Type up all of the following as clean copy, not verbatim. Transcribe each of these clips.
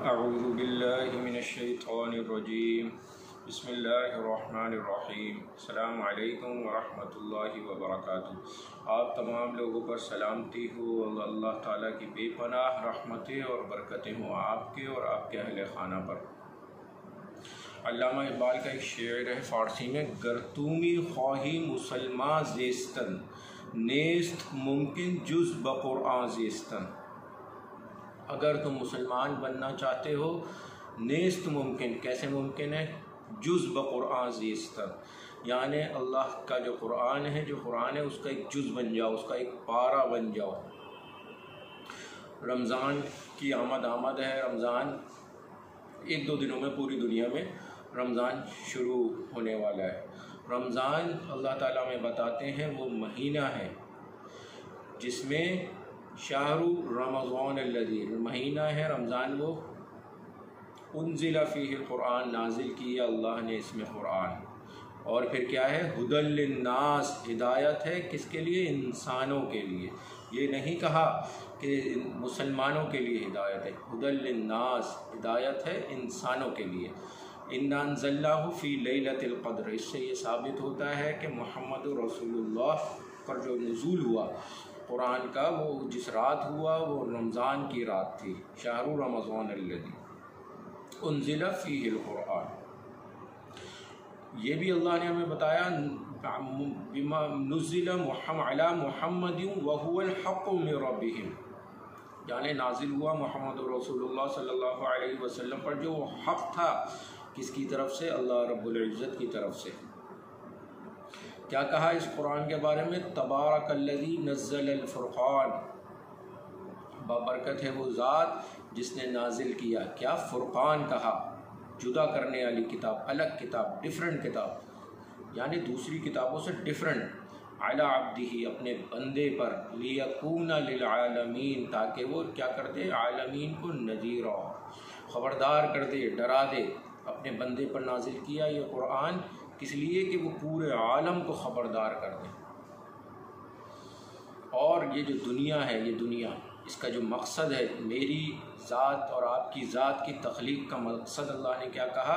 अऊज़ु बिल्लाहि मिनश्शैतानिर्रजीम बिस्मिल्लाहिर्रहमानिर्रहीम अस्सलामु अलैकुम वरहमतुल्लाहि वबरकातुहू। आप तमाम लोगों पर सलामती हो और अल्लाह ताला की बेपनाह रहमतें और बरकतें हों आपके और आपके अहले खाना पर। अल्लामा इक़बाल का एक शेर है फ़ारसी में, गर्तूमी ख्वाही मुसलमा ज़ेस्तन नेस्त मुमकिन जुज़ बक़ुरआन ज़ेस्तन। अगर तुम मुसलमान बनना चाहते हो, नेस्त मुमकिन कैसे मुमकिन है, जुज़ बक़ुरआन ज़ेस्तन, यानि अल्लाह का जो कुरान है, उसका एक जुज़ बन जाओ, उसका एक पारा बन जाओ। रमज़ान की आमद है। रमज़ान एक दो दिनों में पूरी दुनिया में रमज़ान शुरू होने वाला है। रमज़ान अल्लाह ताला में बताते हैं वो महीना है जिसमें शाहरु रमज़ान अल्लज़ी, महीना है रमज़ान, वो उन्ज़िला फ़ीहिल क़ुरआन, नाजिल किया अल्लाह ने इसमें क़ुरआन। और फिर क्या है, हुदल लिन्नास, हिदायत है किसके लिए, इंसानों के लिए। ये नहीं कहा कि मुसलमानों के लिए हिदायत है, हुदल लिन्नास, हिदायत है इंसानों के लिए। इन्ना अंज़लनाहु फ़ी लैलतिल क़द्र, इससे ये साबित होता है कि मुहम्मदुर रसूलुल्लाह पर जो नुज़ूल हुआ कुरान का, वो जिस रात हुआ वो रमज़ान की रात थी। शाहरु रमज़ान अल्लज़ी उन्ज़िला फ़ीहिल क़ुरआन। ये भी अल्लाह ने हमें बताया, बिमा नुज़्ज़िला अला मुहम्मदिन व हुवल हक़्क़ु मिन रब्बिहिम, यानी नाजिल हुआ मोहम्मद रसूलुल्लाह सल्लल्लाहु अलैहि वसल्लम पर जो हक़ था, किसकी तरफ से, अल्लाह रब्बुल इज़्ज़त की तरफ से। क्या कहा इस कुरान के बारे में, तबारकल्लज़ी नज़्ज़लल फ़ुरक़ान, बाबरकत है वो ज़ात जिसने नाजिल किया, क्या, फ़ुरक़ान कहा, जुदा करने वाली किताब, अलग किताब, डिफरेंट किताब, यानी दूसरी किताबों से डिफरेंट, अला अब्दिही, अपने बंदे पर, लियकूना लिल आलमीन, ताकि वो क्या कर दे, आलमीन को नज़ीरा, ख़बरदार कर दे, डरा दे। अपने बंदे पर नाजिल किया ये कुरान किस लिए, कि वो पूरे आलम को ख़बरदार कर दे। और ये जो दुनिया है, ये दुनिया, इसका जो मकसद है, मेरी ज़ात और आपकी ज़ात की तख्लीक़ का मकसद अल्लाह ने क्या कहा,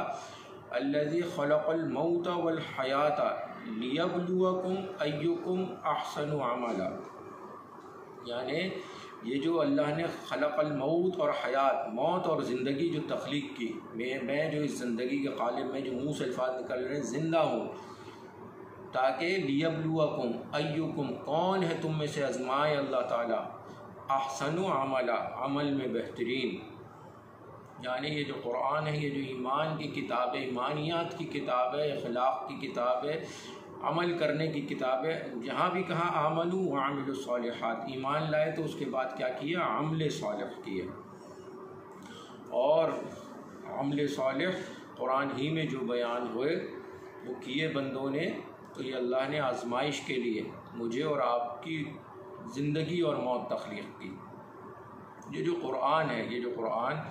अल्लज़ी ख़लक़ल मौत वल हयाता लियब्लुवकुम अय्युकुम अहसनु अमला, यानी ये जो अल्लाह ने खलक़ल मौत और हयात, मौत और ज़िंदगी जो तख्लीक़ की, मैं जो इस ज़िंदगी के क़ालिब में जो मुँह से अल्फाज निकल रहे हैं, ज़िंदा हूँ, ताकि लियब्लुवकुम अय्युकुम, कौन है तुम में से आज़माए अल्लाह ताला, अहसनु अमला, अमल में बेहतरीन। यानी ये जो कुरान है, ये जो ईमान की किताब है, ईमानियात की किताब है, अखलाक़ की किताब है, अमल करने की किताब है। जहाँ भी कहा आमनू व अमिलु सालिहात, ईमान लाए तो उसके बाद क्या किया, अमल सालिह किए। और अमल सालिह कुरान ही में जो बयान हुए वो किए बंदों ने, तो ये अल्लाह ने आजमाइश के लिए मुझे और आपकी ज़िंदगी और मौत तख्लीक़ की। ये जो कुरान है, ये जो कुरान,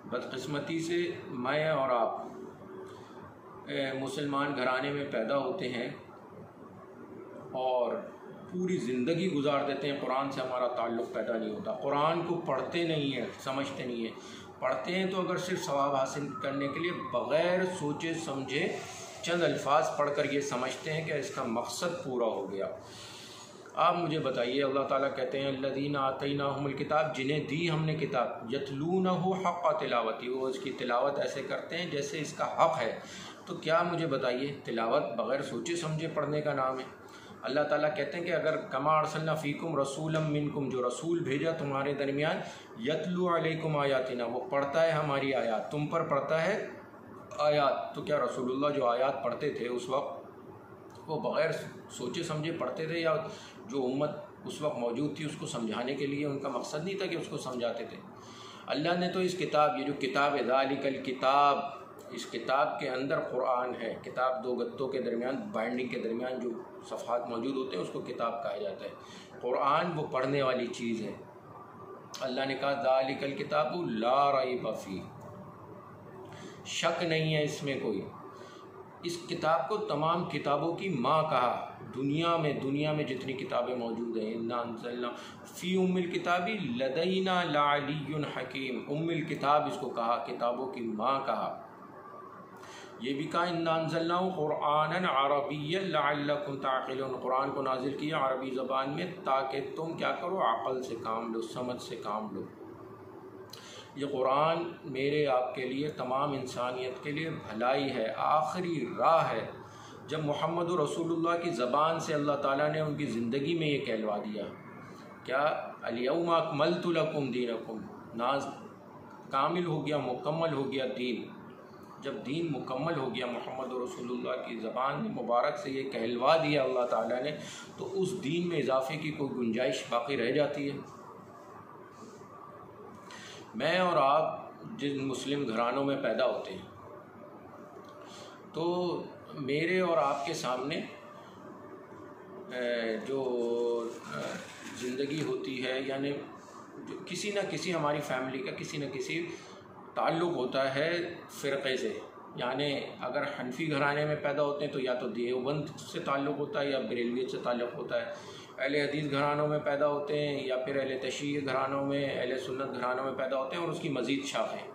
बदकिस्मती से मैं और आप मुसलमान घराने में पैदा होते हैं और पूरी ज़िंदगी गुजार देते हैं, कुरान से हमारा ताल्लुक़ पैदा नहीं होता, कुरान को पढ़ते नहीं हैं, समझते नहीं हैं। पढ़ते हैं तो अगर सिर्फ सवाब हासिल करने के लिए, बग़ैर सोचे समझे चंद अल्फाज पढ़कर ये समझते हैं कि इसका मकसद पूरा हो गया। आप मुझे बताइए, अल्लाह ताला कहते हैं अल्लज़ीना आतैनाहुमुल किताब, जिन्हें दी हमने किताब, यतलूनहु हक़्क़ तिलावती, वो इसकी तिलावत ऐसे करते हैं जैसे इसका हक़ है। तो क्या, मुझे बताइए, तिलावत बग़ैर सोचे समझे पढ़ने का नाम है। अल्लाह ताला कहते हैं कि अगर कमा अरसलना फ़ीकुम रसूलम मिनकुम, जो रसूल भेजा तुम्हारे दरमियान, यतलू अलैकुम आयातिना, वो पढ़ता है हमारी आयात, तुम पर पढ़ता है आयात। तो क्या रसूलुल्लाह जो आयात पढ़ते थे उस वक्त, वो बग़ैर सोचे समझे पढ़ते थे, या जो उम्मत उस वक्त मौजूद थी उसको समझाने के लिए उनका मकसद नहीं था कि उसको समझाते थे। अल्लाह ने तो इस किताब, ये जो किताब है, ज़ालिकल किताब, इस किताब के अंदर कुरान है। किताब दो गत्तों के दरमियान, बाइंडिंग के दरमियान जो सफ़हात मौजूद होते हैं उसको किताब कहा जाता है। कुरान वो पढ़ने वाली चीज़ है। अल्लाह ने कहा ज़ालिकल किताबु ला रैब फ़ीह, शक नहीं है इसमें कोई, इस किताब को तमाम किताबों की माँ कहा। दुनिया में जितनी किताबें मौजूद हैं, इन्ना अंज़लना फ़ी उम्मिल किताबी लदैना लअलियुन हकीम, उम्मिल किताब इसको कहा, किताबों की माँ कहा। ये भी कहा इन्ना अंज़लनाहु क़ुरआनन अरबिय्यन लअल्लकुम ताक़िलून, कुरान को नाजिल किया अरबी ज़बान में ताकि तुम क्या करो, अक़ल से काम लो, समझ से काम लो। ये कुरान मेरे आपके लिए, तमाम इंसानियत के लिए भलाई है, आखिरी राह है। जब मोहम्मद रसूलुल्लाह की ज़बान से अल्लाह ताला ने उनकी ज़िंदगी में ये कहलवा दिया, क्या अल-यौमा अकमलतु लकुम दीनकुम, नाज कामिल हो गया, मुकम्मल हो गया दीन। जब दीन मुकम्मल हो गया, मोहम्मद रसूलुल्लाह की ज़बान मुबारक से ये कहलवा दिया अल्लाह ताला ने, तो उस दीन में इजाफ़े की कोई गुंजाइश बाकी रह जाती है? मैं और आप जिन मुस्लिम घरानों में पैदा होते हैं, तो मेरे और आपके सामने जो ज़िंदगी होती है, यानी जो किसी न किसी हमारी फैमिली का किसी न किसी ताल्लुक़ होता है फ़िरक़े से। यानी अगर हनफी घराने में पैदा होते हैं तो या तो देवबंद से ताल्लुक़ होता है या बरेलवियत से ताल्लुक़ होता है। अहले हदीस घरानों में पैदा होते हैं या फिर अहले तशय्युअ घरानों में, अहले सुन्नत घरानों में पैदा होते हैं, और उसकी मज़ीद शाखें।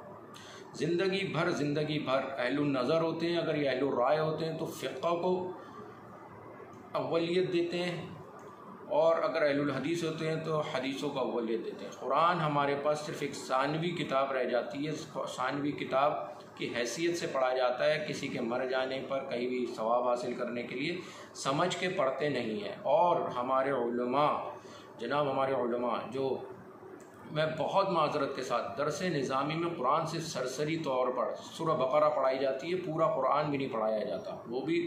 ज़िंदगी भर अहलुन नज़र होते हैं। अगर ये अहलुर राय होते हैं तो फ़िक़्ह को अव्वलियत देते हैं, और अगर अहलुल हदीस होते हैं तो हदीसों को अव्वलियत देते हैं। कुरान हमारे पास सिर्फ़ एक सानवी किताब रह जाती है। सानवी किताब की हैसियत से पढ़ा जाता है, किसी के मर जाने पर कहीं भी सवाब हासिल करने के लिए समझ के पढ़ते नहीं हैं। और हमारे उलमा, जनाब हमारे उलमा, जो मैं बहुत माज़रत के साथ दरस निज़ामी में कुरान से सरसरी तौर पर सूरह बकरा पढ़ाई जाती है, पूरा कुरान भी नहीं पढ़ाया जाता, वो भी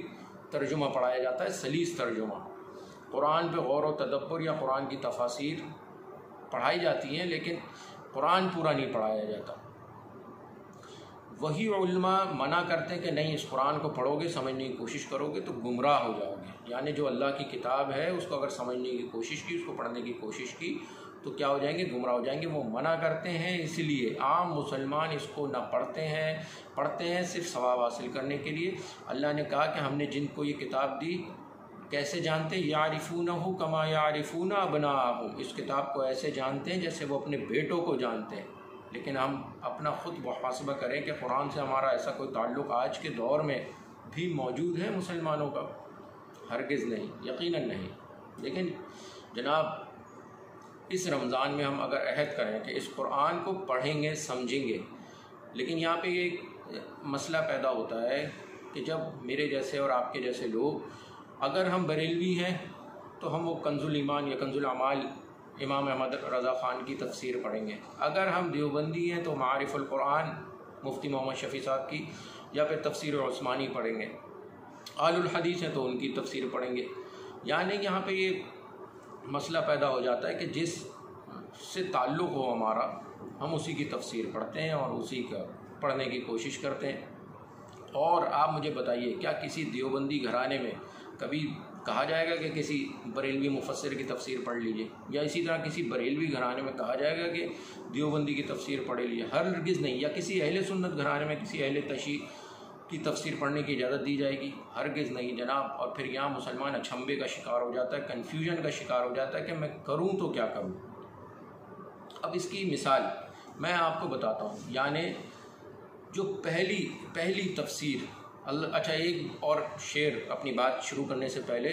तर्जुमा पढ़ाया जाता है, सलीस तर्जुमा। कुरान पे गौर व तदब्बर या कुरान की तफासीर पढ़ाई जाती हैं, लेकिन कुरान पूरा नहीं पढ़ाया जाता। वही उलमा मना करते हैं कि नहीं, इस कुरान को पढ़ोगे, समझने की कोशिश करोगे तो गुमराह हो जाओगे। यानी जो अल्लाह की किताब है उसको अगर समझने की कोशिश की, उसको पढ़ने की कोशिश की, तो क्या हो जाएंगे, गुमराह हो जाएंगे। वो मना करते हैं, इसलिए आम मुसलमान इसको ना पढ़ते हैं सिर्फ सवाब हासिल करने के लिए। अल्लाह ने कहा कि हमने जिनको ये किताब दी, कैसे जानते हैं, यारिफूनहु कमा यारिफूना अबनाअहुम, इस किताब को ऐसे जानते हैं जैसे वो अपने बेटों को जानते हैं। लेकिन हम अपना ख़ुद मुहासबा करें कि कुरान से हमारा ऐसा कोई ताल्लुक़ आज के दौर में भी मौजूद है मुसलमानों का? हरगिज़ नहीं, यकीनन नहीं। लेकिन जनाब, इस रमज़ान में हम अगर अहद करें कि इस कुरान को पढ़ेंगे, समझेंगे, लेकिन यहाँ पे ये मसला पैदा होता है कि जब मेरे जैसे और आपके जैसे लोग, अगर हम बरेलवी हैं तो हम वो कंजुल ईमान या कंजुल अमाल इमाम अहमद रज़ा ख़ान की तफसीर पढ़ेंगे। अगर हम देवबंदी हैं तो मारिफुल कुरान मुफ्ती मोहम्मद शफ़ी साहब की, या फिर तफसीर उस्मानी पढ़ेंगे। आलुल हदीस हैं तो उनकी तफसीर पढ़ेंगे। यानी यहाँ पे ये मसला पैदा हो जाता है कि जिस से ताल्लुक़ हो हमारा, हम उसी की तफसीर पढ़ते हैं और उसी का पढ़ने की कोशिश करते हैं। और आप मुझे बताइए, क्या किसी देवबंदी घराने में कभी कहा जाएगा कि किसी बरेलवी मुफस्सिर की तफसीर पढ़ लीजिए, या इसी तरह किसी बरेलवी घराने में कहा जाएगा कि देवबंदी की तफसीर पढ़ लीजिए? हरगिज़ नहीं। या किसी अहले सुन्नत घराने में किसी अहले तशय्युअ की तफसीर पढ़ने की इजाज़त दी जाएगी? हरगिज़ नहीं जनाब। और फिर यहाँ मुसलमान अचंभे का शिकार हो जाता है, कन्फ्यूजन का शिकार हो जाता है कि मैं करूँ तो क्या करूँ। अब इसकी मिसाल मैं आपको बताता हूँ। यानी जो पहली तफसीर, अच्छा, एक और शेर अपनी बात शुरू करने से पहले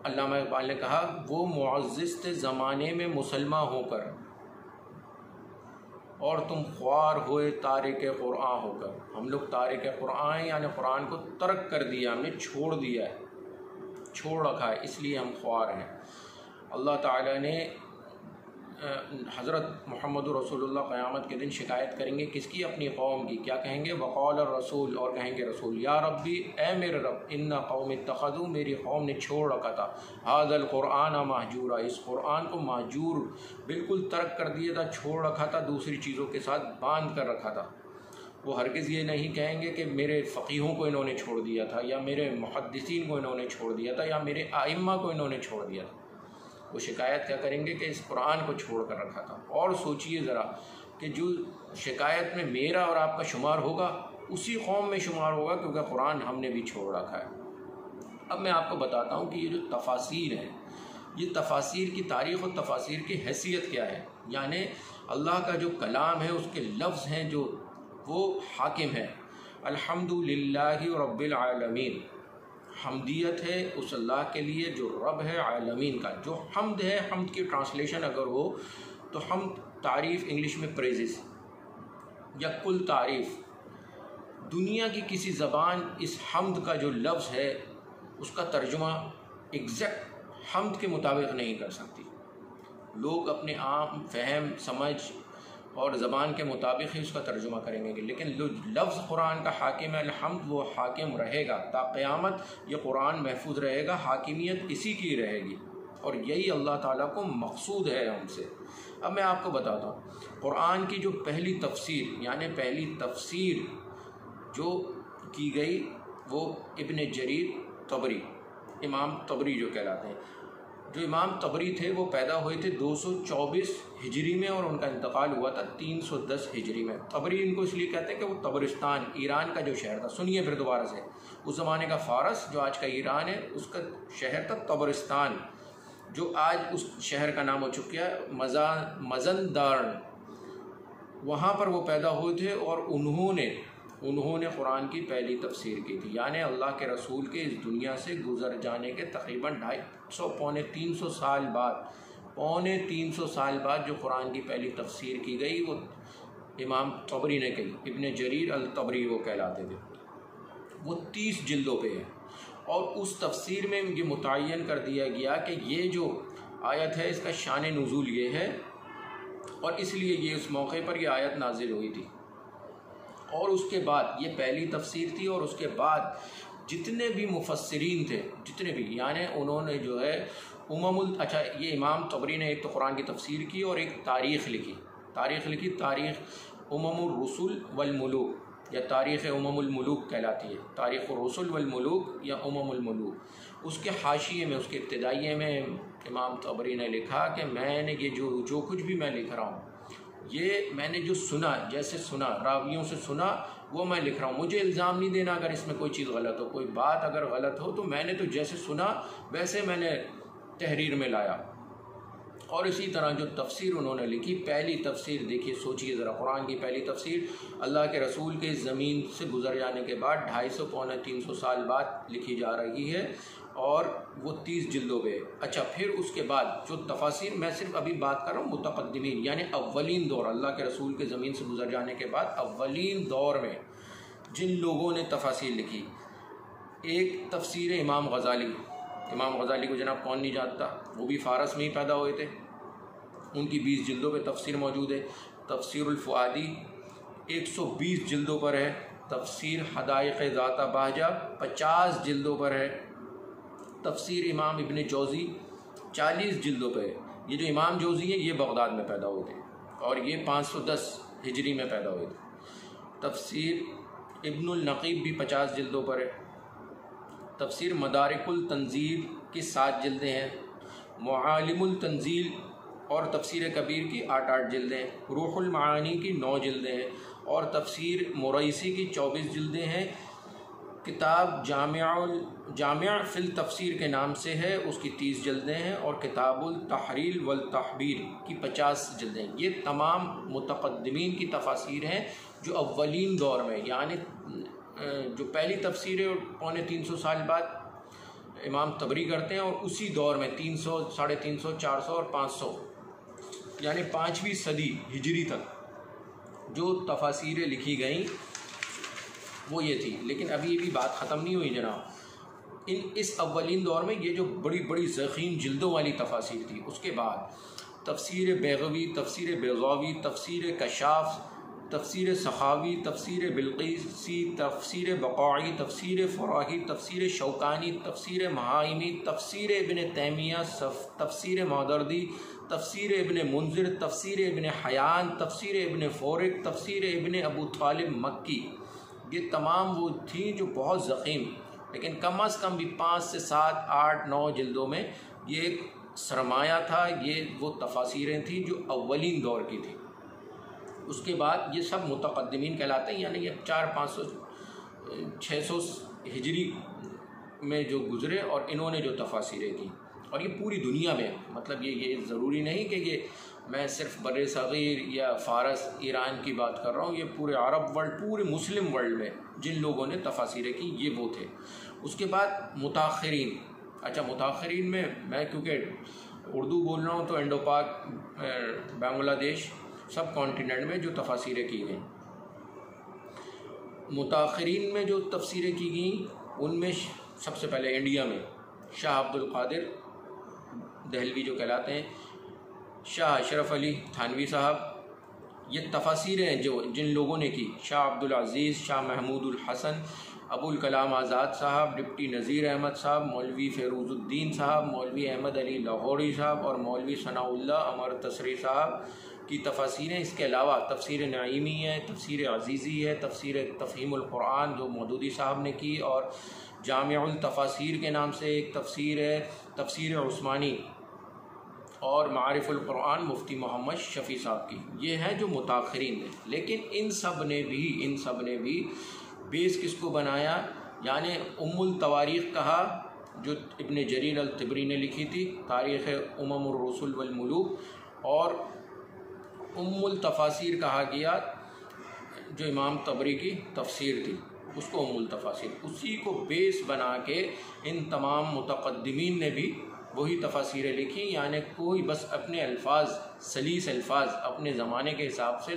अल्लामा इक़बाल ने कहा, वो मुअज़्ज़िज़ ज़माने में मुसलमान होकर और तुम ख्वार होए तारिक कुरान होकर। हम लोग तारिक कुरान हैं, यानी कुरान को तर्क कर दिया, हमने छोड़ दिया है, छोड़ रखा है, इसलिए हम ख्वार हैं। अल्लाह ताला ने हज़रत मोहम्मद रसूलुल्लाह क़यामत के दिन शिकायत करेंगे किसकी? अपनी कौम की। क्या कहेंगे? वक़ाल रसूल, और कहेंगे रसूल, या रब्बी, ए मेरे रब, इन्ना कौमी इत्तख़ज़ू, मेरी कौम ने छोड़ रखा था, हाज़ल क़ुरआन महजूरा, इस कुरान को महजूर, बिल्कुल तर्क कर दिया था, छोड़ रखा था, दूसरी चीज़ों के साथ बांध कर रखा था। वो हरगिज़ ये नहीं कहेंगे कि मेरे फ़क़ीहों को इन्होंने छोड़ दिया था, या मेरे मुहद्दिसीन को इन्होंने छोड़ दिया था, या मेरे आइम्मा को इन्होंने छोड़ दिया था। वो शिकायत क्या करेंगे कि इस कुरान को छोड़ कर रखा था। और सोचिए ज़रा कि जो शिकायत में मेरा और आपका शुमार होगा, उसी कौम में शुमार होगा क्योंकि कुरान हमने भी छोड़ रखा है। अब मैं आपको बताता हूँ कि ये जो तफासीर हैं, ये तफासीर की तारीख़ और तफासीर की हैसियत क्या है। यानी अल्लाह का जो कलाम है उसके लफ्ज़ हैं जो वो हाकिम है। अल्हम्दुलिल्लाहि रब्बिल आलमीन, हम्दियत है उस अल्लाह के लिए जो रब है आलमीन का। जो हम्द है, हम्द की ट्रांसलेशन अगर हो तो हम तारीफ़ इंग्लिश में प्रेज़िस या कुल तारीफ़, दुनिया की किसी ज़बान इस हम्द का जो लफ्ज़ है उसका तर्जुमा एग्जैक्ट हम्द के मुताबिक नहीं कर सकती। लोग अपने आम फहम समझ और ज़बान के मुताबिक ही उसका तर्जुमा करेंगे, लेकिन जो लफ्ज़ कुरान का हाकिम है अल्हम्द, वो हाकिम रहेगा ता क़यामत। ये कुरान महफूज रहेगा, हाकिमियत इसी की रहेगी और यही अल्लाह ताला को मकसूद है हमसे। अब मैं आपको बताता हूँ कुरान की जो पहली तफसीर, यानी पहली तफसीर जो की गई वो इब्न जरीर तबरी, इमाम तबरी जो कहलाते हैं। जो इमाम तबरी थे वो पैदा हुए थे 224 हिजरी में और उनका इंतकाल हुआ था 310 हिजरी में। तबरी इनको इसलिए कहते हैं कि वो तबरिस्तान, ईरान का जो शहर था, सुनिए फिर दोबारा से, उस ज़माने का फ़ारस जो आज का ईरान है उसका शहर था तबरिस्तान, जो आज उस शहर का नाम हो चुका है मज़नदार्न। वहाँ पर वो पैदा हुए थे और उन्होंने कुरान की पहली तफसीर की थी। यानी अल्लाह के रसूल के इस दुनिया से गुज़र जाने के तकरीबन 250 पौने 300 साल बाद, पौने 300 साल बाद जो कुरान की पहली तफसीर की गई वो इमाम तबरी ने कही। इब्न जरीर अल तबरी वो कहलाते थे। वो 30 जिल्दों पे है और उस तफसीर में ये मुतय्यन कर दिया गया कि ये जो आयत है इसका शान नुज़ूल ये है और इसलिए ये उस मौके पर ये आयत नाजिल हुई थी। और उसके बाद ये पहली तफसीर थी और उसके बाद जितने भी मुफस्सिरीन थे, जितने भी, यानी उन्होंने जो है अच्छा ये इमाम तबरी ने एक तो कुरान की तफसीर की और एक तारीख़ लिखी। तारीख़ उममुर रुसुल वल मुलूक या तारीख़ उममुल मुलूक कहलाती है। तारीख़ रुसुल वल मुलूक या उममुल मुलूक। उसके हाशिए में, उसके इब्तिदाइये में इमाम तबरी ने लिखा कि मैंने ये जो कुछ भी मैं लिख रहा हूँ, ये मैंने जो सुना, जैसे सुना, रावियों से सुना, वो मैं लिख रहा हूँ। मुझे इल्ज़ाम नहीं देना अगर इसमें कोई चीज़ गलत हो, कोई बात अगर गलत हो तो मैंने तो जैसे सुना वैसे मैंने तहरीर में लाया। और इसी तरह जो तफसीर उन्होंने लिखी, पहली तफसीर देखिए, सोचिए ज़रा, कुरान की पहली तफसीर अल्लाह के रसूल के ज़मीन से गुज़र जाने के बाद 250 पौने 300 साल बाद लिखी जा रही है और वो 30 जिल्दों पे। अच्छा, फिर उसके बाद जो तफासिर, मैं सिर्फ अभी बात कर रहा हूँ मुतक़द्दिमीन, यानी अव्वलीन दौर, अल्लाह के रसूल के ज़मीन से गुज़र जाने के बाद अव्वलीन दौर में जिन लोगों ने तफासिर लिखी। एक तफसीर इमाम ग़ज़ाली को जनाब कौन नहीं जानता, वो भी फ़ारस में ही पैदा हुए थे। उनकी 20 जिल्दों पे तफसीर मौजूद है। तफसीरुल फ़ुआदी 120 जिल्दों पर है। तफसीर हदाइक़ ज़ाता बाहजा 50 जिल्दों पर है। तफसीर इमाम इब्न जौज़ी 40 जिल्दों पर है। ये जो इमाम जौज़ी है ये बगदाद में पैदा हुए थे और ये 510 हिजरी में पैदा हुए थे। तफसीर इब्नुल नक़ीब भी 50 जिल्दों पर है। तफसीर मदारिकुल तंज़ील की 7 जिल्दें हैं। मुआलिमुल तंज़ील और तफसीर कबीर की 8-8 जिल्दें हैं। रूहुल मानी की 9 जिल्दें हैं और तफसीर मुरैसी की 24 जिल्दें हैं। किताब जामिया फ़िल तफसीर के नाम से है, उसकी 30 जिल्दें हैं और किताबुल तहरीर वल तहबीर की 50 जिल्दें। ये तमाम मुतक़द्दिमीन की तफासीर हैं जो अव्वलीन दौर में, यानी जो पहली तफसीर है पौने 300 साल बाद इमाम तबरी करते हैं और उसी दौर में 300, 350, 400 और 500 यानी 5वीं सदी हिजरी तक जो तफासीरें लिखी गई वो ये थी। लेकिन अभी ये भी बात ख़त्म नहीं हुई जनाब। इस अव्वलीन दौर में ये जो बड़ी बड़ी ज़ख़ीम जिल्दों वाली तफासीर थी, उसके बाद तफसीर बैग़वी, तफसीर बैज़ावी, तफसीर कशाफ़, तफसीर सखावी, तफसीर बिलक़ीसी, तफसीर बक़ाई, तफसीर फ़राही, तफसीर शौकानी, तफसीर महाइमी, तफसीर इब्न तैमिया, तफसीर मादरदी, तफसीर इब्न मुंज़िर, तफसीर इब्न हयान, तफसीर इब्न फ़ोरिक, तफसीर इब्न अबू तालिब मक्की। ये तमाम वो थी जो बहुत ज़ख़ीम, लेकिन कम अज़ कम भी 5 से 7, 8, 9 जिल्दों में ये एक सरमाया था। ये वो तफासीरें थी जो अव्वलीन दौर की थी। उसके बाद ये सब मुतक़द्दिमीन कहलाते हैं, यानी ये 400-500 600 हिजरी में जो गुज़रे और इन्होंने जो तफासीरें की। और ये पूरी दुनिया में, मतलब ये ज़रूरी नहीं कि ये मैं सिर्फ बर्रे सग़ीर या फ़ारस ईरान की बात कर रहा हूँ, ये पूरे अरब वर्ल्ड, पूरे मुस्लिम वर्ल्ड में जिन लोगों ने तफासीरें की ये वो थे। उसके बाद मुताख़िरीन। अच्छा, मुताख़िरीन में मैं क्योंकि उर्दू बोल रहा हूँ तो इंडो पाक, बांग्लादेश, सब कॉन्टिनेंट में जो तफासीरें की गई, मुताख़िरीन में जो तफसीरें की गई उनमें सबसे पहले इंडिया में शाह अब्दुल क़ादिर दहलवी जो कहलाते हैं, शाह अशरफ अली थानवी साहब, ये तफासीरें हैं जो जिन लोगों ने की, शाह अब्दुल अज़ीज़, शाह महमूदुल हसन, अबुल कलाम आज़ाद साहब, डिप्टी नज़ीर अहमद साहब, मौलवी फ़ैरूज़ुद्दीन साहब, मौलवी अहमद अली लाहौरी साहब और मौलवी सनाउल्लाह अमर तसरी साहब की तफासीरें। इसके अलावा तफसीर नईमी है, तफसीर अज़ीज़ी है, तफसीर तफ़हीमुल क़ुरान जो मौदूदी साहब ने की, और जामिउल तफासीर के नाम से एक तफसीर है, तफसीर उस्मानी और मारिफुल क़ुरान मुफ्ती मोहम्मद शफ़ी साहब की। ये हैं जो मुताख़िरीन हैं। लेकिन इन सब ने भी बेस किसको बनाया, यानी उम्मुल तवारीख़ कहा जो इब्न जरीर अल तिबरी ने लिखी थी, तारीख़ उममुर रुसुल वल मुलूक, और उम्मुल तफासीर कहा गया जो इमाम तबरी की तफसीर थी, उसको उम्मुल तफासीर। उसी को बेस बना के इन तमाम मुतक़द्दिमीन ने भी वही तफासीरें लिखी, यानी कोई बस अपने अल्फाज, सलीस अल्फाज अपने ज़माने के हिसाब से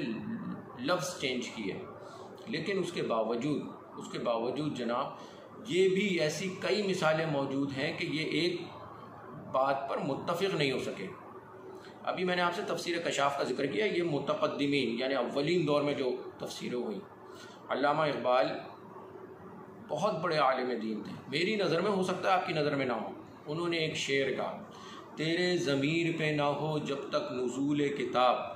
लफ्ज़ चेंज किए। लेकिन उसके बावजूद जनाब, ये भी ऐसी कई मिसालें मौजूद हैं कि ये एक बात पर मुत्तफ़िक़ नहीं हो सके। अभी मैंने आपसे तफसीर कशाफ़ का जिक्र किया, ये मुतक़द्दिमीन यानी अव्वलीन दौर में जो तफसीरें हुई। अल्लामा इक़बाल बहुत बड़े आलिम दीन थे, मेरी नज़र में, हो सकता है आपकी नज़र में ना हो। उन्होंने एक शेर कहा, तेरे ज़मीर पे ना हो जब तक नुज़ूल किताब,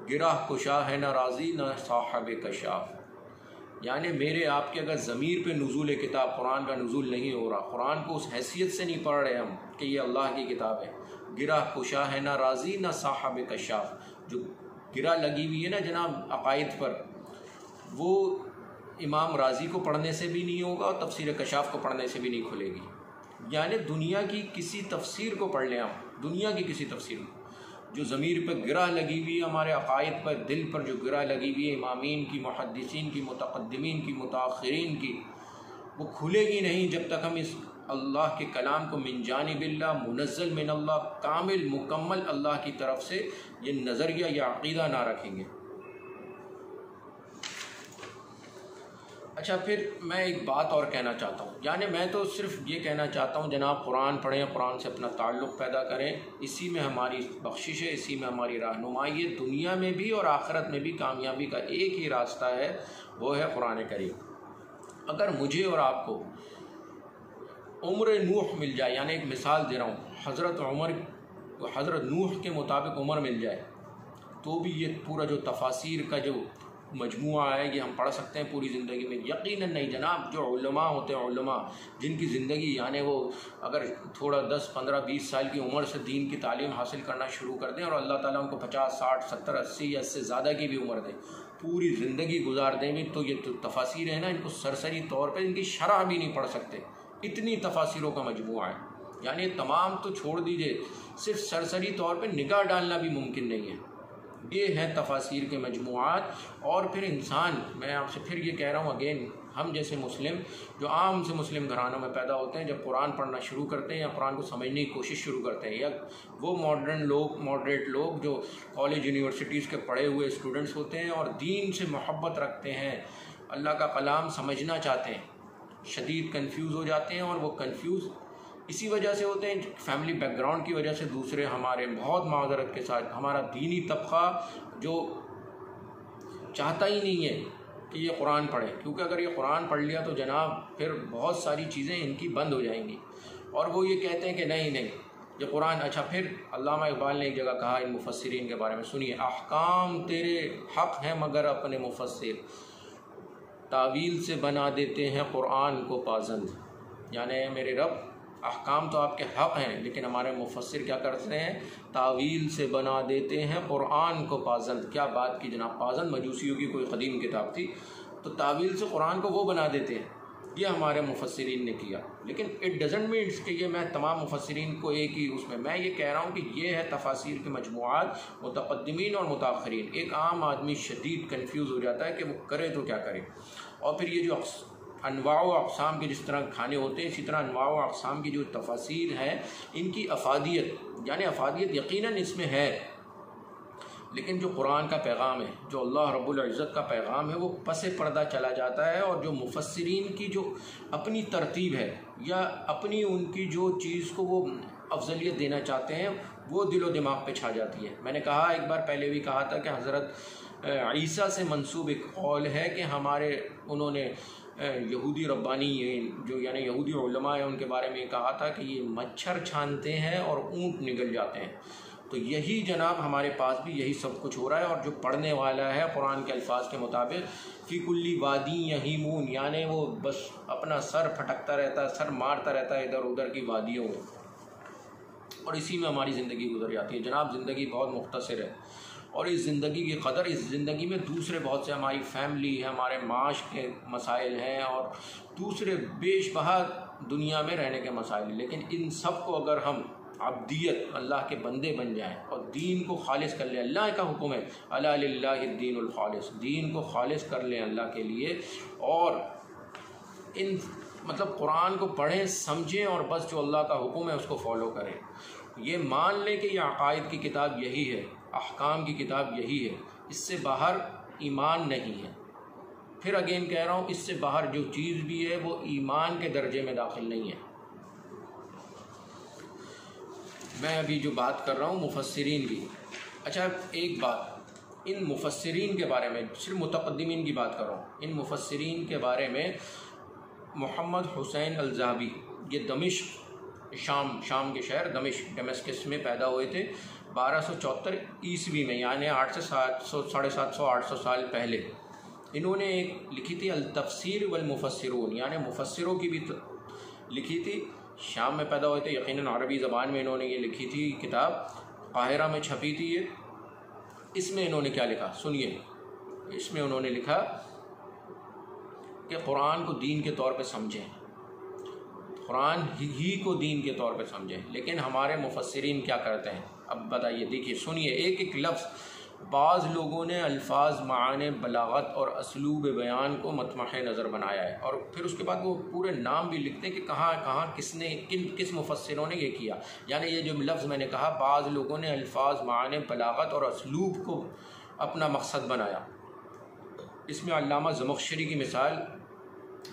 गिरा खुशा है ना राज़ी ना साहब कशाफ़। यानी मेरे आपके अगर ज़मीर पे नुज़ूल किताब, कुरान का नुज़ूल नहीं हो रहा, कुरान को उस हैसियत से नहीं पढ़ रहे हम कि ये अल्लाह की किताब है, गिरा खुशा है ना राज़ी ना साहब कशाफ़, जो गिरा लगी हुई है ना जनाब अक़ाइद पर, वो इमाम राज़ी को पढ़ने से भी नहीं होगा और तफसीर कशाफ़ को पढ़ने से भी नहीं खुलेगी। यानी दुनिया की किसी तफसीर को पढ़ लें हम, दुनिया की किसी तफसीर को, जो ज़मीर पर गिरा लगी हुई है, हमारे अक़ाइद पर, दिल पर जो गिरा लगी हुई है इमामीन की, मुहद्दिसीन की, मुतक़द्दिमीन की, मुताख़िरीन की, वो खुलेगी नहीं जब तक हम इस अल्लाह के कलाम को मिन जानिबिल्लाह मुनज़्ज़ल मिन अल्लाह, कामिल मुकम्मल अल्लाह की तरफ से ये नज़रिया या अक़ीदा ना रखेंगे। अच्छा, फिर मैं एक बात और कहना चाहता हूँ, यानी मैं तो सिर्फ ये कहना चाहता हूँ जनाब कुरान पढ़ें, कुरान से अपना ताल्लुक़ पैदा करें, इसी में हमारी बख्शिश है, इसी में हमारी रहनुमाई है, दुनिया में भी और आखिरत में भी कामयाबी का एक ही रास्ता है, वो है कुरान करीम। अगर मुझे और आपको उम्र नूह मिल जाए, यानी एक मिसाल दे रहा हूँ, हज़रत नूह के मुताबिक उम्र मिल जाए, तो भी ये पूरा जो तफासीर का जो मजमुआ है ये हम पढ़ सकते हैं पूरी ज़िंदगी में। यकीनन नहीं जनाब, जो उलमा होते हैं, उलमा जिनकी ज़िंदगी, यानी वो अगर थोड़ा 10, 15, 20 साल की उम्र से दीन की तालीम हासिल करना शुरू कर दें और अल्लाह ताला उनको 50, 60, 70, 80 या इससे ज़्यादा की भी उम्र दें, पूरी ज़िंदगी गुजार देंगे, तो ये तो तफासीर है ना, इनको सरसरी तौर पर इनकी शरह भी नहीं पढ़ सकते, इतनी तफासीरों का मजमुआ है। यानी तमाम तो छोड़ दीजिए, सिर्फ सरसरी तौर पर निगाह डालना भी मुमकिन नहीं है। ये हैं तफासीर के मजमुआत। और फिर इंसान, मैं आपसे फिर ये कह रहा हूँ अगेन, हम जैसे मुस्लिम जो आम से मुस्लिम घरानों में पैदा होते हैं, जब कुरान पढ़ना शुरू करते हैं या कुरान को समझने की कोशिश शुरू करते हैं, या वो मॉडरेट लोग जो कॉलेज यूनिवर्सिटीज़ के पढ़े हुए स्टूडेंट्स होते हैं और दीन से मोहब्बत रखते हैं, अल्लाह का कलाम समझना चाहते हैं, शदीद कन्फ्यूज़ हो जाते हैं। और वो कन्फ्यूज़ इसी वजह से होते हैं, फैमिली बैकग्राउंड की वजह से, दूसरे हमारे बहुत माज़रत के साथ हमारा दीनी तबक़ा जो चाहता ही नहीं है कि ये कुरान पढ़े, क्योंकि अगर ये कुरान पढ़ लिया तो जनाब फिर बहुत सारी चीज़ें इनकी बंद हो जाएंगी। और वो ये कहते हैं कि नहीं ये कुरान। अच्छा, फिर अल्लामा इक़बाल ने एक जगह कहा इन मुफस्सिरीन के बारे में, सुनिए, अहकाम तेरे हक़ हैं मगर अपने मुफस्सिर तावील से बना देते हैं कुरान को पाबंद। यानी मेरे रब अहकाम तो आपके हक़ हैं, लेकिन हमारे मुफस्सिर क्या करते हैं, तावील से बना देते हैं कुरान को पाजंद। क्या बात की जनाब, पाजंद मजूसियों की कोई क़दीम किताब थी, तो तावील से कुरान को वो बना देते हैं। ये हमारे मुफस्सिरीन ने किया, लेकिन इट डज़ंट मीन्स कि ये मैं तमाम मुफस्सिरीन को एक ही उसमें, मैं ये कह रहा हूँ कि ये है तफासिर के मजमुआत, मुतक़द्दिमीन और मुताख़िरीन। एक आम आदमी शदीद कन्फ्यूज़ हो जाता है कि वो करे तो क्या करे। और फिर ये जो अनवाअ व अक़साम के जिस तरह खाने होते हैं, इसी तरह अनवाअ व अक़साम की जो तफासिर हैं, इनकी अफादियत, यानी अफादियत यकीनन इसमें है, लेकिन जो कुरान का पैगाम है, जो अल्लाह रब्बुल इज़्ज़त का पैगाम है, वो पसे पर्दा चला जाता है। और जो मुफस्सिरीन की जो अपनी तरतीब है या अपनी उनकी जो चीज़ को वो अफजलियत देना चाहते हैं, वो दिलो दिमाग पे छा जाती है। मैंने कहा, एक बार पहले भी कहा था कि हज़रत ईसा से मंसूब एक कौल है कि हमारे उन्होंने यहूदी रब्बानी जो यानी यहूदी उलमा है, उनके बारे में कहा था कि ये मच्छर छानते हैं और ऊँट निगल जाते हैं। तो यही जनाब हमारे पास भी यही सब कुछ हो रहा है। और जो पढ़ने वाला है कुरान के अल्फाज के मुताबिक, फ़ी कुल्ली वादी यहीमून, यानी वो बस अपना सर फटकता रहता है, सर मारता रहता है इधर उधर की वादियों में, और इसी में हमारी ज़िंदगी गुजर जाती है। जनाब ज़िंदगी बहुत मुख्तसर है, और इस ज़िंदगी की कदर, इस ज़िंदगी में दूसरे बहुत से, हमारी फैमिली है, हमारे माश के मसाइल हैं, और दूसरे बेशबहा दुनिया में रहने के मसाइल, लेकिन इन सब को अगर हम अब्दियत, अल्लाह के बंदे बन जाएं और दीन को खालिस कर लें। अल्लाह का हुक्म है, अला लिल्लाहि दीनुल खालिस, दीन को खालिस कर लें अल्लाह के लिए, और इन मतलब कुरान को पढ़ें, समझें, और बस जो अल्लाह का हुक्म है उसको फॉलो करें। ये मान लें कि ये अक़ाइद की किताब यही है, अहकाम की किताब यही है, इससे बाहर ईमान नहीं है। फिर अगेन कह रहा हूँ, इससे बाहर जो चीज़ भी है वो ईमान के दर्जे में दाखिल नहीं है। मैं अभी जो बात कर रहा हूँ मुफस्सिरीन की। अच्छा, एक बात, इन मुफस्सिरीन के बारे में, सिर्फ मुतक़द्दिमीन की बात कर रहा हूँ, इन मुफस्सिरीन के बारे में मोहम्मद हुसैन अल-ज़ाबी, ये दमिश्क, शाम के शहर दमिश्क में पैदा हुए थे 1274 ईस्वी में, यानी 8 से 750 साल पहले। इन्होंने एक लिखी थी अल-तफ़सीर वल मुफस्सिरून, यानी मुफस्सिरों की भी लिखी थी। शाम में पैदा हुए थे, यकीनन अरबी ज़बान में इन्होंने ये लिखी थी किताब, काहिरा में छपी थी ये। इसमें इन्होंने क्या लिखा सुनिए। इसमें उन्होंने लिखा कि कुरान को दीन के तौर पे समझें, कुरान ही को दीन के तौर पे समझें। लेकिन हमारे मुफस्सिरीन क्या करते हैं, अब बताइए, देखिए, सुनिए, एक एक लफ्ज़। बाज़ लोगों ने अल्फाज, माने, बलागत और असलूब बयान को मतमह नज़र बनाया है, और फिर उसके बाद वो पूरे नाम भी लिखते हैं कि कहाँ कहाँ किसने, किस मुफस्सिरों ने ये किया। यानी ये जो लफ्ज़ मैंने कहा, बाज़ लोगों ने अल्फाज, माने, बलागत और असलूब को अपना मकसद बनाया। इसमें अल्लामा ज़मख़शरी की मिसाल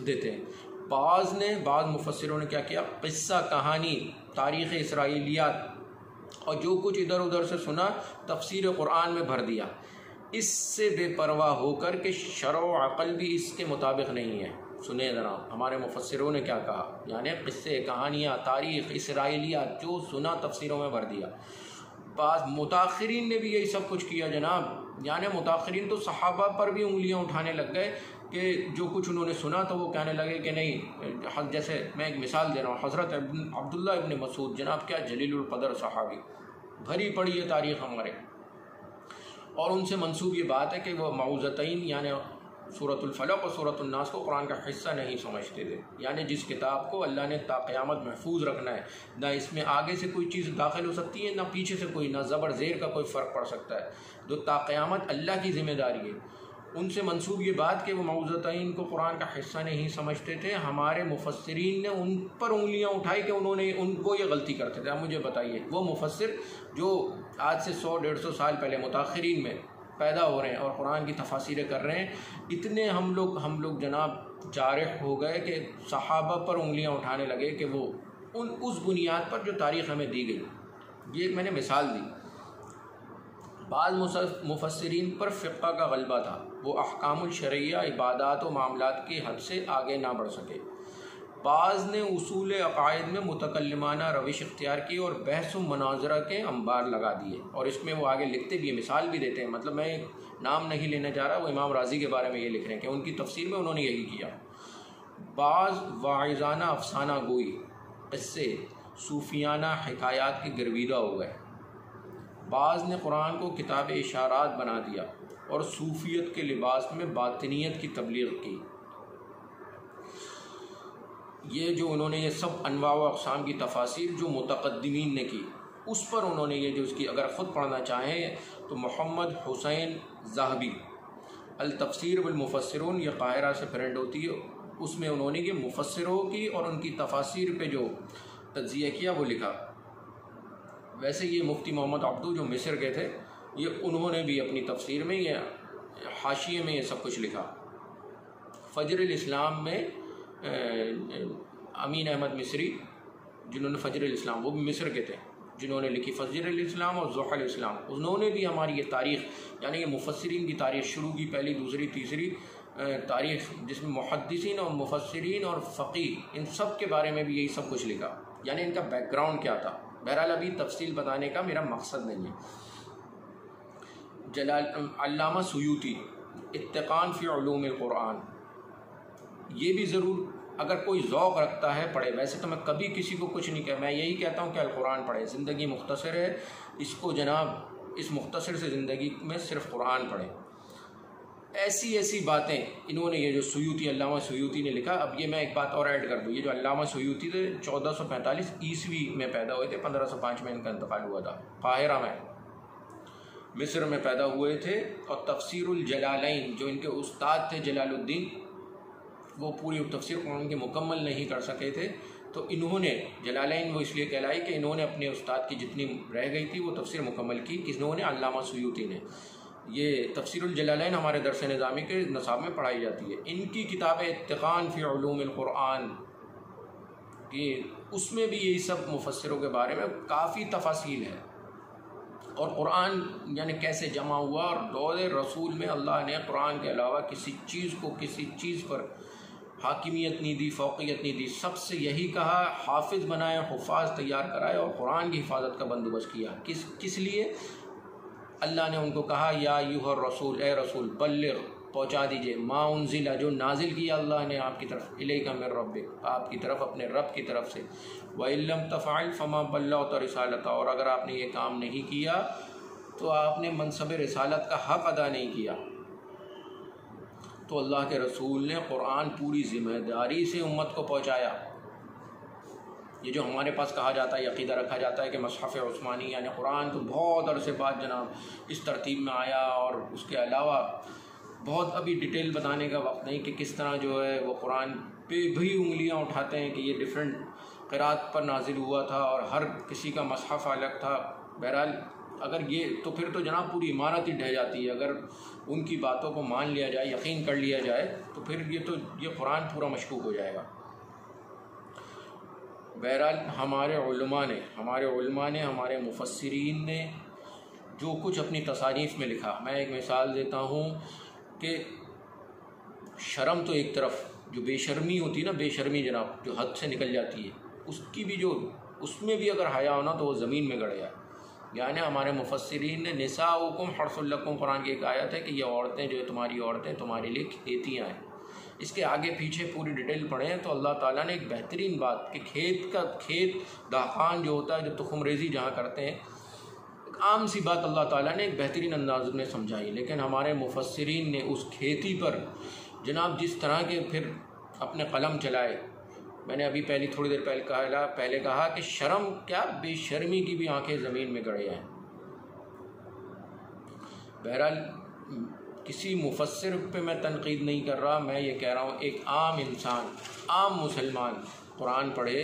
देते हैं। बाज़ मुफस्सिरों ने क्या किया, क़िस्सा, कहानी, तारीख़ इसराइलियात और जो कुछ इधर उधर से सुना तफसीर कुरान में भर दिया। इससे बेपरवाह होकर के शरअ व अक़ल भी इसके मुताबिक नहीं है। सुने ज़रा हमारे मुफस्सिरों ने क्या कहा, यानी क़िस्से, कहानियाँ, तारीख़, इसराइलियात जो सुना तफसीरों में भर दिया। बाज़ मुताख़िरीन ने भी यही सब कुछ किया जनाब, यानी मुताख़िरीन तो सहाबा पर भी उंगलियाँ उठाने लग गए कि जो कुछ उन्होंने सुना तो वो कहने लगे कि नहीं। जैसे मैं एक मिसाल दे रहा हूँ, हज़रत अब्दुल्ला इब्न मसूद, जनाब क्या जलीलुल क़दर सहाबी, भरी पड़ी है तारीख़ हमारे, और उनसे मंसूब ये बात है कि वह मऊज़तैन यानी सूरतुल फलक और सूरतुन नास को कुरान का हिस्सा नहीं समझते थे। यानी जिस किताब को अल्लाह ने ता क़यामत महफूज रखना है, ना इसमें आगे से कोई चीज़ दाखिल हो सकती है, ना पीछे से कोई, ना ज़बर ज़ेर का कोई फ़र्क पड़ सकता है, जो ता क़यामत अल्लाह की ज़िम्मेदारी है। उनसे मंसूब ये बात कि वो मऊज़तैन को कुरान का हिस्सा नहीं समझते थे। हमारे मुफस्सिरीन ने उन पर उंगलियां उठाई कि उन्होंने उनको ये गलती करते थे। अब मुझे बताइए, वो मुफस्सिर जो आज से 100-150 साल पहले मुताख़िरीन में पैदा हो रहे हैं और कुरान की तफासीरें कर रहे हैं, इतने हम लोग जनाब जारिह हो गए कि सहाबा पर उंगलियां उठाने लगे कि वो उस बुनियाद पर जो तारीख़ हमें दी गई। ये मैंने मिसाल दी। बाज़ मुफस्सिरीन पर फ़िक़्ह का गलबा था, वो अहकामुल शरिया, इबादात व मामलात की हद से आगे ना बढ़ सके। बाज़ ने उसूल अक़ाइद में मुतकल्लिमाना रविश इख्तियार की और बहस व मुनाज़रा के अंबार लगा दिए। और इसमें वो आगे लिखते भी हैं, मिसाल भी देते हैं, मतलब मैं नाम नहीं लेने जा रहा, वो इमाम राज़ी के बारे में ये लिख रहे हैं कि उनकी तफसीर में उन्होंने यही किया। बाज़ वाइज़ाना अफसाना गोई, क़स्से, सूफियाना हिकायात के गिरविदा हो गए। बाज़ ने कुरान को किताब इशारात बना दिया और सूफियत के लिबास में बातिनियत की तबलीग की। ये जो उन्होंने ये सब अनवा व अक़साम की तफासिर जो मुतक़द्दिमीन ने की, उस पर उन्होंने ये जो उसकी अगर ख़ुद पढ़ना चाहें तो मोहम्मद हुसैन ज़ाहबी अल तफ़सीर वल मुफ़स्सिरून, ये काहिरा से प्रिंट होती है, उसमें उन्होंने ये मुफ़स्सिरों की और उनकी तफासिर पे जो तज़किया किया वो लिखा। वैसे ये मुफ्ती मोहम्मद अब्दू जो मिस्र के थे, ये उन्होंने भी अपनी तफसीर में ये हाशिए में ये सब कुछ लिखा। फ़ज्र इस्लाम में अमीन अहमद मिस्री जिन्होंने फ़ज्र इस्लाम, वो भी मिस्र के थे, जिन्होंने लिखी फ़ज्र इस्लाम और ज़ुहल इस्लाम, उन्होंने भी हमारी ये तारीख़ यानी कि मुफ़स्सिरीन की तारीख़ शुरू की, पहली दूसरी तीसरी तारीख़, जिसमें मुहद्दिसीन और मुफ़स्सिरीन और फ़क़ीह इन सब के बारे में भी यही सब कुछ लिखा, यानी इनका बैकग्राउंड क्या था। बहरहाल अभी तफसील बताने का मेरा मकसद नहीं है। अल्लामा सुयूती इत्तिक़ान फ़ी उलूमिल क़ुरान, ये भी ज़रूर अगर कोई ज़ौक़ रखता है पढ़े। वैसे तो मैं कभी किसी को कुछ नहीं कह, मैं यही कहता हूँ कि अल कुरान पढ़े, ज़िंदगी मुख्तसर है, इसको जनाब इस मुख्तसर से ज़िंदगी में सिर्फ़ कुरान पढ़े। ऐसी ऐसी बातें इन्होंने, ये जो सुयूती अल्लामा सुयूती ने लिखा। अब ये मैं एक बात और ऐड कर दूँ, ये जो अल्लामा सुयूती थे 1445 ईस्वी में पैदा हुए थे, 1505 में इनका इंतकाल हुआ था। काहिरा में मिस्र में पैदा हुए थे। और तफसीरुल जलालैन जो इनके उस्ताद थे जलालुद्दीन, वो पूरी तफसीर कुरान की मुकम्मल नहीं कर सके थे, तो इन्होंने जलालैन वो इसलिए कहलाई कि इन्होंने अपने उस्ताद की जितनी रह गई थी वो तफसीर मुकम्मल की, इन्होंने अल्लामा सुयूती ने। ये तफसीरुल जलालैन हमारे दरस निज़ामी के नसाब में पढ़ाई जाती है। इनकी किताब इत्तिक़ान फ़ी उलूमिल क़ुरान की, उसमें भी यही सब मुफस्सिरों के बारे में काफ़ी तफासील है। और कुरान यानी कैसे जमा हुआ, और दौर रसूल में अल्लाह ने कुरान के अलावा किसी चीज़ को किसी चीज़ पर हाकिमियत नहीं दी, फ़ौक़ियत नहीं दी, सबसे यही कहा हाफिज़ बनाए, हुफ़ाज़ तैयार कराए और कुरान की हिफाजत का बंदोबस्त किया। किस लिए? अल्लाह ने उनको कहा या अय्युहर रसूल, ए रसूल बल्लिग़, पहुँचा दीजिए, मा उन्ज़िला, जो नाजिल किया अल्लाह ने आपकी तरफ, इलैका मिन रब्बिक, आपकी तरफ अपने रब की तरफ से, व इल्लम तफ़अल फ़मा बल्लग़्ता रिसालता, और अगर आपने ये काम नहीं किया तो आपने मनसब रिसालत का हक़ अदा नहीं किया। तो अल्लाह के रसूल ने कुरान पूरी ज़िम्मेदारी से उम्मत को पहुँचाया। ये जो हमारे पास कहा जाता है, अक़ीदा रखा जाता है कि मसहफ़ उस्मानी यानी कुरान तो बहुत अरसे बाद जनाब इस तरतीब में आया, और उसके अलावा बहुत अभी डिटेल बताने का वक्त नहीं कि किस तरह जो है वो कुरान पे भी उंगलियां उठाते हैं कि ये डिफरेंट क़िरात पर नाजिल हुआ था और हर किसी का मसहफ़ अलग था। बहरहाल अगर ये तो फिर तो जनाब पूरी इमारत ही ढह जाती है। अगर उनकी बातों को मान लिया जाए, यकीन कर लिया जाए, तो फिर ये कुरान पूरा मशकूक हो जाएगा। बहरहाल हमारे उलमा ने हमारे मुफस्सिरीन ने जो कुछ अपनी तसानीफ़ में लिखा, मैं एक मिसाल देता हूँ कि शर्म तो एक तरफ, जो बेशर्मी होती है ना, बेशर्मी जनाब जो हद से निकल जाती है, उसकी भी जो उसमें भी अगर हया होना तो वो ज़मीन में गड़ जाए। यानी हमारे मुफस्सिरीन ने निसाउकुम हर्सुल लकुम, कुरान की एक आयत है कि ये औरतें जो है तुम्हारी औरतें तुम्हारे लिए खेतियाँ हैं। इसके आगे पीछे पूरी डिटेल पढ़ें तो अल्लाह ताला ने एक बेहतरीन बात कि खेत दाखान जो होता है, जो तुख़म रेज़ी जहाँ करते हैं, एक आम सी बात अल्लाह ताला ने एक बेहतरीन अंदाज में समझाई। लेकिन हमारे मुफस्सिरीन ने उस खेती पर जनाब जिस तरह के फिर अपने कलम चलाए, मैंने अभी थोड़ी देर पहले कहा कि शर्म क्या, बेशर्मी की भी आंखें ज़मीन में गड़े हैं। बहरहाल किसी मुफस्सिर पे मैं तनकीद नहीं कर रहा, मैं ये कह रहा हूँ एक आम इंसान, आम मुसलमान कुरान पढ़े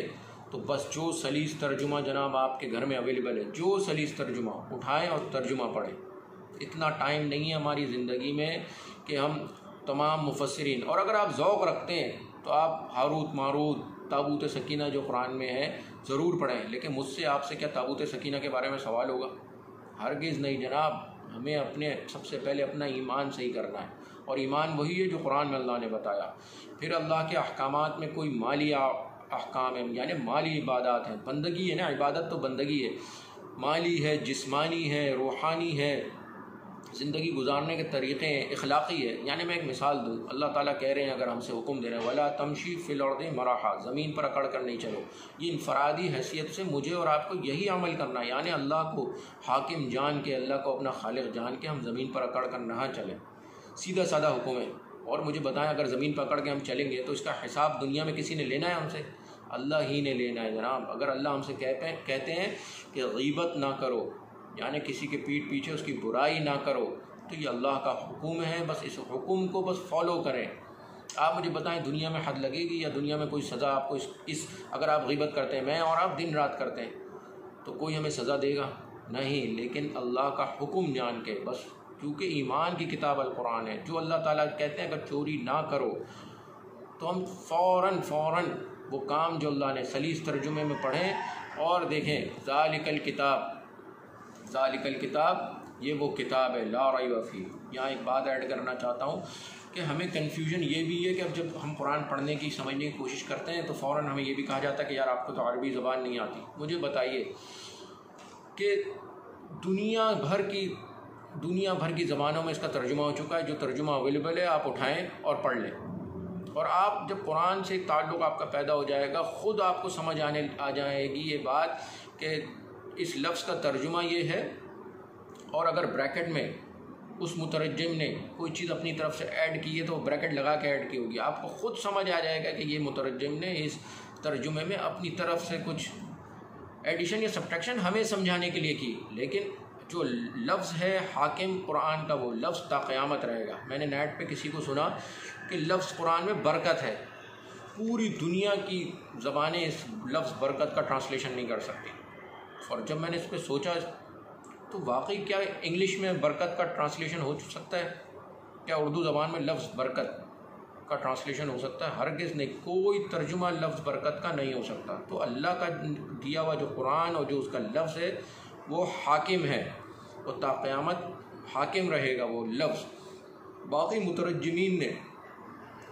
तो बस जो सलीस तर्जुमा जनाब आपके घर में अवेलेबल है, जो सलीस तर्जुमा उठाएं और तर्जुमा पढ़ें। इतना टाइम नहीं है हमारी ज़िंदगी में कि हम तमाम मुफस्सिरीन, और अगर आप ज़ौक़ रखते हैं तो आप हारूत मारूत, ताबूत सकीना जो कुरान में है ज़रूर पढ़ें। लेकिन मुझसे आपसे क्या ताबूत सकीना के बारे में सवाल होगा? हरगिज़ नहीं जनाब। हमें अपने सबसे पहले अपना ईमान सही करना है, और ईमान वही है जो कुरान में अल्लाह ने बताया। फिर अल्लाह के अहकामात में कोई माली अहकाम है, यानी माली इबादत हैं, बंदगी है ना, इबादत तो बंदगी है, माली है, जिस्मानी है, रूहानी है, ज़िंदगी गुजारने के तरीक़े इखलाक़ी है। यानी मैं एक मिसाल दूँ, अल्लाह ताला कह रहे हैं, अगर हमसे हुक्म दे रहे हैं वला तमशी फ़िल अर्ज़ि मराहा, ज़मीन पर अकड़ कर नहीं चलो। ये इनफरादी हैसियत से मुझे और आपको यही अमल करना है, यानी अल्लाह को हाकिम जान के, अल्लाह को अपना खालिक जान के हम ज़मीन पर अकड़ कर ना चलें। सीधा सादा हुक्म है। और मुझे बताएं, अगर ज़मीन पर अकड़ के हम चलेंगे तो इसका हिसाब दुनिया में किसी ने लेना है हमसे? अल्लाह ही ने लेना है जनाब। अगर अल्लाह हमसे कहते हैं कि ग़ीबत ना करो, यानी किसी के पीठ पीछे उसकी बुराई ना करो, तो ये अल्लाह का हुक्म है। बस इस हुक्म को बस फॉलो करें। आप मुझे बताएं, दुनिया में हद लगेगी या दुनिया में कोई सज़ा आपको इस अगर आप ग़ीबत करते हैं, मैं और आप दिन रात करते हैं, तो कोई हमें सज़ा देगा? नहीं। लेकिन अल्लाह का हुक्म जान के बस, क्योंकि ईमान की किताब अल कुरान है, जो अल्लाह ताला कहते हैं अगर चोरी ना करो, तो हम फ़ौरन वो काम जो अल्लाह ने सलीस तर्जुमे में पढ़ें और देखें। ज़ालिकल किताब, ये वो किताब है ला रैब फ़ीह। यहाँ एक बात ऐड करना चाहता हूँ कि हमें कन्फ्यूजन ये भी है कि अब जब हम कुरान पढ़ने की समझने की कोशिश करते हैं तो फ़ौरन हमें ये भी कहा जाता है कि यार आपको तो अरबी ज़बान नहीं आती। मुझे बताइए कि दुनिया भर की ज़बानों में इसका तर्जुमा हो चुका है। जो तर्जुमा अवेलेबल है आप उठाएँ और पढ़ लें, और आप जब कुरान से ताल्लुक़ आपका पैदा हो जाएगा, ख़ुद आपको समझ आ जाएगी ये बात कि इस लफ्ज़ का तर्जुमा ये है, और अगर ब्रैकेट में उस मुतरज्जिम ने कोई चीज़ अपनी तरफ से ऐड की है तो ब्रैकेट लगा के ऐड की होगी। आपको ख़ुद समझ आ जाएगा कि ये मुतरज्जिम ने इस तर्जुमे में अपनी तरफ से कुछ एडिशन या सब्ट्रैक्शन हमें समझाने के लिए की। लेकिन जो लफ्ज़ है हाकिम कुरान का, वो लफ्ज़ ता क़यामत रहेगा। मैंने नेट पे किसी को सुना कि लफ्ज़ कुरान में बरकत है, पूरी दुनिया की ज़बानें इस लफ्ज़ बरकत का ट्रांसलेशन नहीं कर सकती। और जब मैंने इस पर सोचा तो वाकई क्या इंग्लिश में बरकत का ट्रांसलेशन हो सकता है? क्या उर्दू ज़बान में लफ्ज़ बरकत का ट्रांसलेशन हो सकता है? हरगिज़ नहीं। कोई तर्जुमा लफ्ज़ बरकत का नहीं हो सकता। तो अल्लाह का दिया हुआ जो कुरान और जो उसका लफ्ज़ है वो हाकिम है, वो ता क़यामत हाकिम रहेगा वो लफ्ज़। बाकी मुतरज्जिमीन ने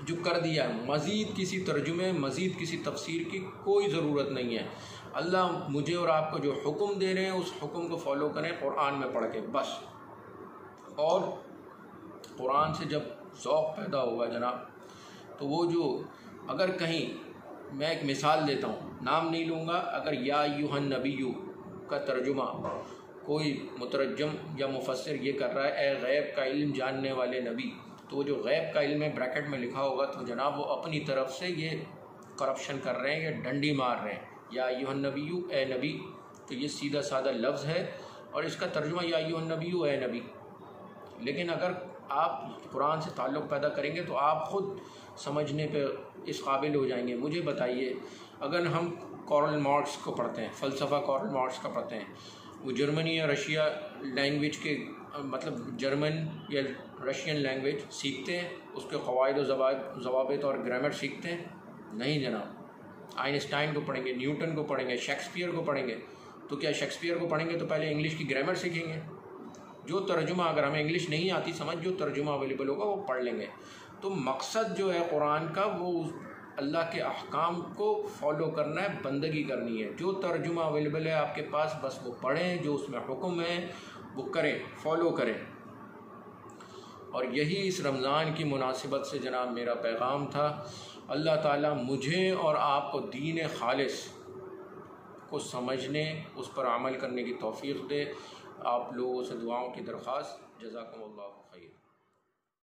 जो कर दिया है, मज़ीद किसी तर्जुमे, मज़ीद किसी तफसीर की कोई ज़रूरत नहीं है। अल्लाह मुझे और आपको जो हुक्म दे रहे हैं उस हुक्म को फ़ॉलो करें कुरान में पढ़ के बस। और कुरान से जब ज़ौक़ पैदा होगा जनाब, तो वो जो अगर कहीं, मैं एक मिसाल देता हूँ, नाम नहीं लूँगा, अगर या अय्युहन नबिय्यु का तर्जुमा कोई मुतरज्जम या मुफस्सिर ये कर रहा है, ए गैब का इल्म जानने वाले नबी, तो वो जो गैब का इल्म है ब्रैकेट में लिखा होगा, तो जनाब वो अपनी तरफ से ये करप्शन कर रहे हैं, ये डंडी मार रहे हैं। या अय्युहन नबिय्यु, ए नबी, तो ये सीधा सादा लफ्ज़ है और इसका तर्जुमा या अय्युहन नबिय्यु, ए नबी। लेकिन अगर आप कुरान से ताल्लुक़ पैदा करेंगे तो आप ख़ुद समझने पे इस काबिल हो जाएंगे। मुझे बताइए, अगर हम कार्ल मार्क्स को पढ़ते हैं, फ़लसफ़ा कार्ल मार्क्स का पढ़ते हैं, वो जर्मनी या रशिया लैंग्वेज के, मतलब जर्मन या रशियन लैंग्वेज सीखते हैं, उसके क़वाइद व ज़वाबित और ग्रामर सीखते हैं? नहीं जनाब। आइंस्टाइन को पढ़ेंगे, न्यूटन को पढ़ेंगे, शेक्सपियर को पढ़ेंगे, तो क्या शेक्सपियर को पढ़ेंगे तो पहले इंग्लिश की ग्रामर सीखेंगे? जो तर्जुमा, अगर हमें इंग्लिश नहीं आती समझ, जो तर्जुमा अवेलेबल होगा वो पढ़ लेंगे। तो मकसद जो है कुरान का, वो अल्लाह के अहकाम को फॉलो करना है, बंदगी करनी है। जो तर्जुमा अवेलेबल है आपके पास, बस वो पढ़ें, जो उसमें हुक्म है वो करें, फॉलो करें। और यही इस रमज़ान की मुनासिबत से जनाब मेरा पैगाम था। अल्लाह ताला मुझे और आपको दीन खालिस को समझने, उस पर अमल करने की तौफ़ीक़ दे। आप लोगों से दुआओं की दरख्वास्त। जज़ाकुमुल्लाहु खैर।